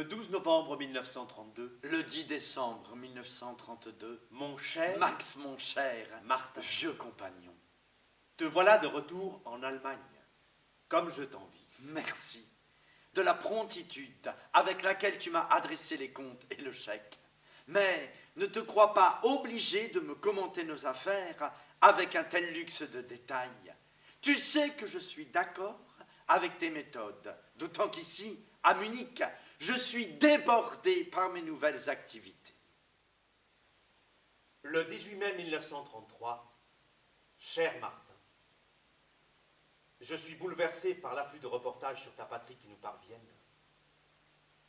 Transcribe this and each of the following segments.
12 novembre 1932. Le 10 décembre 1932. Mon cher Max, mon cher, Martin, vieux compagnon. te voilà de retour en Allemagne, comme je t'envie. Merci de la promptitude avec laquelle tu m'as adressé les comptes et le chèque. Mais ne te crois pas obligé de me commenter nos affaires avec un tel luxe de détails. Tu sais que je suis d'accord avec tes méthodes, d'autant qu'ici, à Munich, je suis débordé par mes nouvelles activités. Le 18 mai 1933, cher Martin, je suis bouleversé par l'afflux de reportages sur ta patrie qui nous parviennent.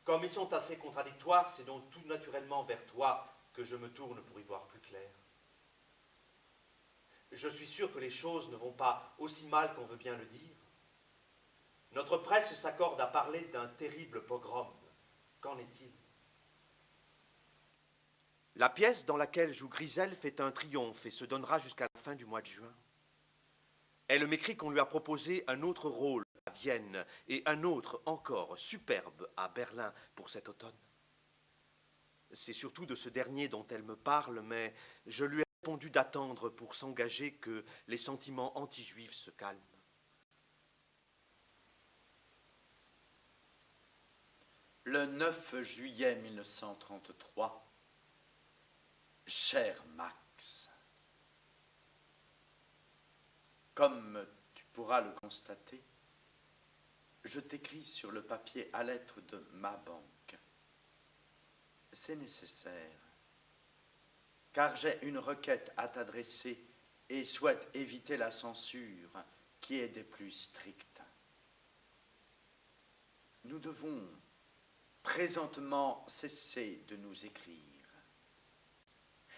Comme ils sont assez contradictoires, c'est donc tout naturellement vers toi que je me tourne pour y voir plus clair. Je suis sûr que les choses ne vont pas aussi mal qu'on veut bien le dire. Notre presse s'accorde à parler d'un terrible pogrom. Qu'en est-il? La pièce dans laquelle joue Grisel fait un triomphe et se donnera jusqu'à la fin du mois de juin. Elle m'écrit qu'on lui a proposé un autre rôle à Vienne et un autre encore superbe à Berlin pour cet automne. C'est surtout de ce dernier dont elle me parle, mais je lui ai répondu d'attendre pour s'engager que les sentiments anti-juifs se calment. Le 9 juillet 1933, cher Max, comme tu pourras le constater, je t'écris sur le papier à lettres de ma banque. C'est nécessaire, car j'ai une requête à t'adresser et souhaite éviter la censure qui est des plus strictes. Nous devons présentement cesser de nous écrire.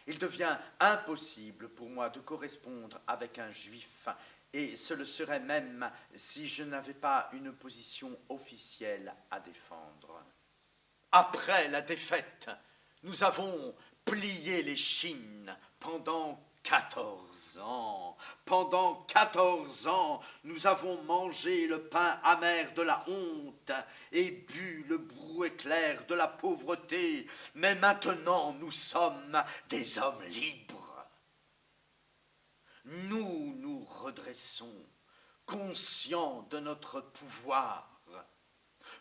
Il devient impossible pour moi de correspondre avec un juif, et ce le serait même si je n'avais pas une position officielle à défendre. Après la défaite, nous avons plié les Chines pendant 14 ans. Pendant 14 ans, nous avons mangé le pain amer de la honte et bu le brouet clair de la pauvreté. Mais maintenant, nous sommes des hommes libres. Nous nous redressons, conscients de notre pouvoir.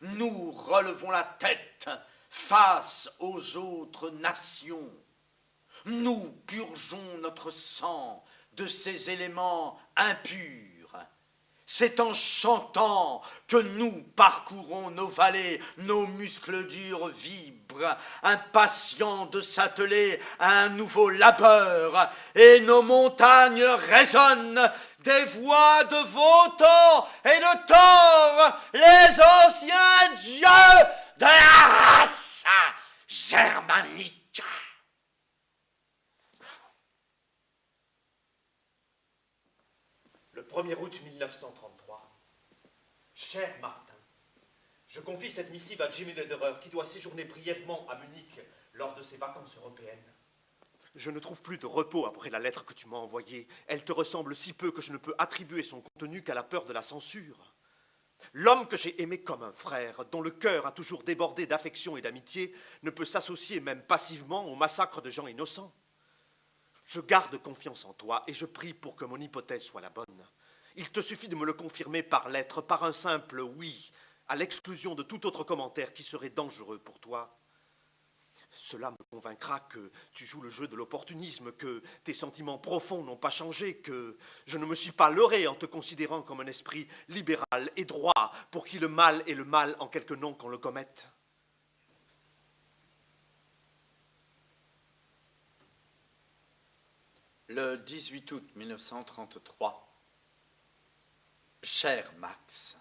Nous relevons la tête face aux autres nations. Nous purgeons notre sang de ces éléments impurs. C'est en chantant que nous parcourons nos vallées, nos muscles durs vibrent, impatients de s'atteler à un nouveau labeur, et nos montagnes résonnent des voix de Wotan et de Thor, les anciens dieux de la race germanique. Le 1er août 1933, cher Martin, je confie cette missive à Jimmy Lederer qui doit séjourner brièvement à Munich lors de ses vacances européennes. Je ne trouve plus de repos après la lettre que tu m'as envoyée. Elle te ressemble si peu que je ne peux attribuer son contenu qu'à la peur de la censure. L'homme que j'ai aimé comme un frère, dont le cœur a toujours débordé d'affection et d'amitié, ne peut s'associer même passivement au massacre de gens innocents. Je garde confiance en toi et je prie pour que mon hypothèse soit la bonne. Il te suffit de me le confirmer par lettre, par un simple oui, à l'exclusion de tout autre commentaire qui serait dangereux pour toi. Cela me convaincra que tu joues le jeu de l'opportunisme, que tes sentiments profonds n'ont pas changé, que je ne me suis pas leurré en te considérant comme un esprit libéral et droit, pour qui le mal est le mal en quelque nom qu'on le commette. Le 18 août 1933, cher Max,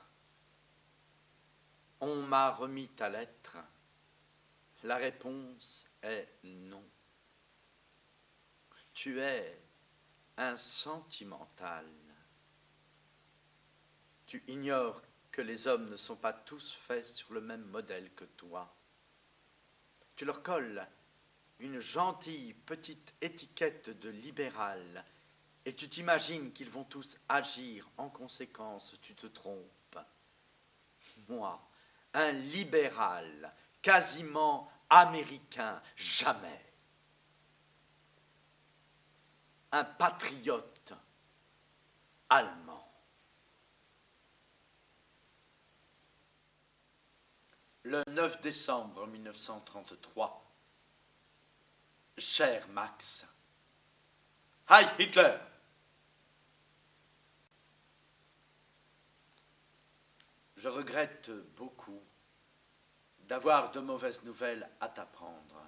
on m'a remis ta lettre. La réponse est non. Tu es un sentimental. Tu ignores que les hommes ne sont pas tous faits sur le même modèle que toi. Tu leur colles une gentille petite étiquette de libéral et tu t'imagines qu'ils vont tous agir en conséquence. Tu te trompes. Moi, un libéral, quasiment américain, jamais. Un patriote allemand. Le 9 décembre 1933, cher Max, Heil Hitler! Je regrette beaucoup d'avoir de mauvaises nouvelles à t'apprendre.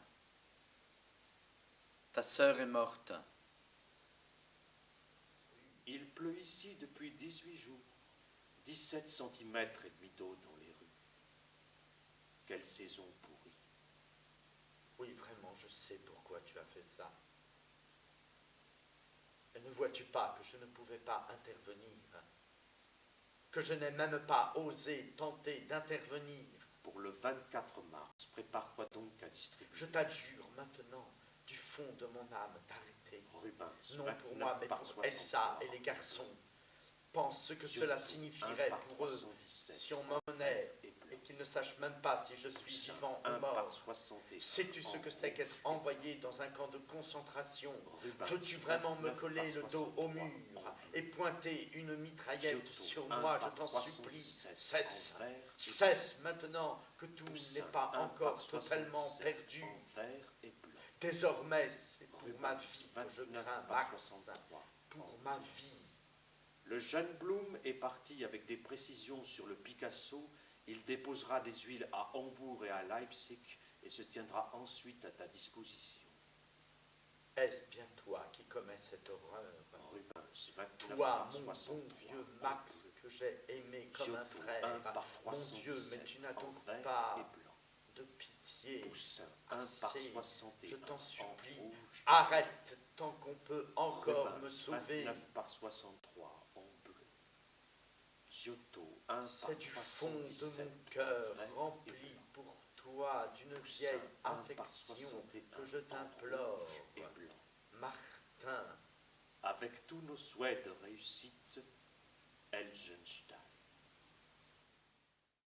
Ta sœur est morte. Il pleut ici depuis 18 jours, 17 centimètres et demi d'eau dans les rues. Quelle saison pourrie. Oui, vraiment, je sais pourquoi tu as fait ça. Et ne vois-tu pas que je ne pouvais pas intervenir, que je n'ai même pas osé tenter d'intervenir? Pour le 24 mars, prépare-toi donc à distribuer. Je t'adjure maintenant, du fond de mon âme, d'arrêter. Rubens, Non pour 29 moi, mais par pour 60. Elsa et les garçons. Pense ce que cela signifierait pour eux si on m'emmenait et qu'ils ne sachent même pas si je suis vivant ou mort. Sais-tu ce que c'est qu'être envoyé dans un camp de concentration? Veux-tu vraiment me coller le dos au mur et pointer une mitraillette sur moi? Je t'en supplie, cesse. Cesse maintenant que tout n'est pas encore totalement perdu. Désormais, c'est pour ma vie que je crains, Max. Pour ma vie. Le jeune Blum est parti avec des précisions sur le Picasso. Il déposera des huiles à Hambourg et à Leipzig et se tiendra ensuite à ta disposition. Est-ce bien toi qui commets cette horreur? Rubens, 29 Toi, par mon bon 63, vieux Max, que j'ai aimé comme un Giotto, frère. 1 par Mon Dieu, mais 317 tu n'as donc en vert pas et blanc. de pitié. Poussin, 1 par Assez. 61 Je t'en en supplie, rouge. arrête tant qu'on peut encore Rubens, me sauver. 29 par 63 en bleu. Giotto, 1 par C'est du fond de 77 mon cœur en vert et rempli blanc. pour toi d'une Poussin, vieille 1 par affection 61 que je en t'implore. rouge et blanc. Martin, Avec tous nos souhaits de réussite, Elgenstein.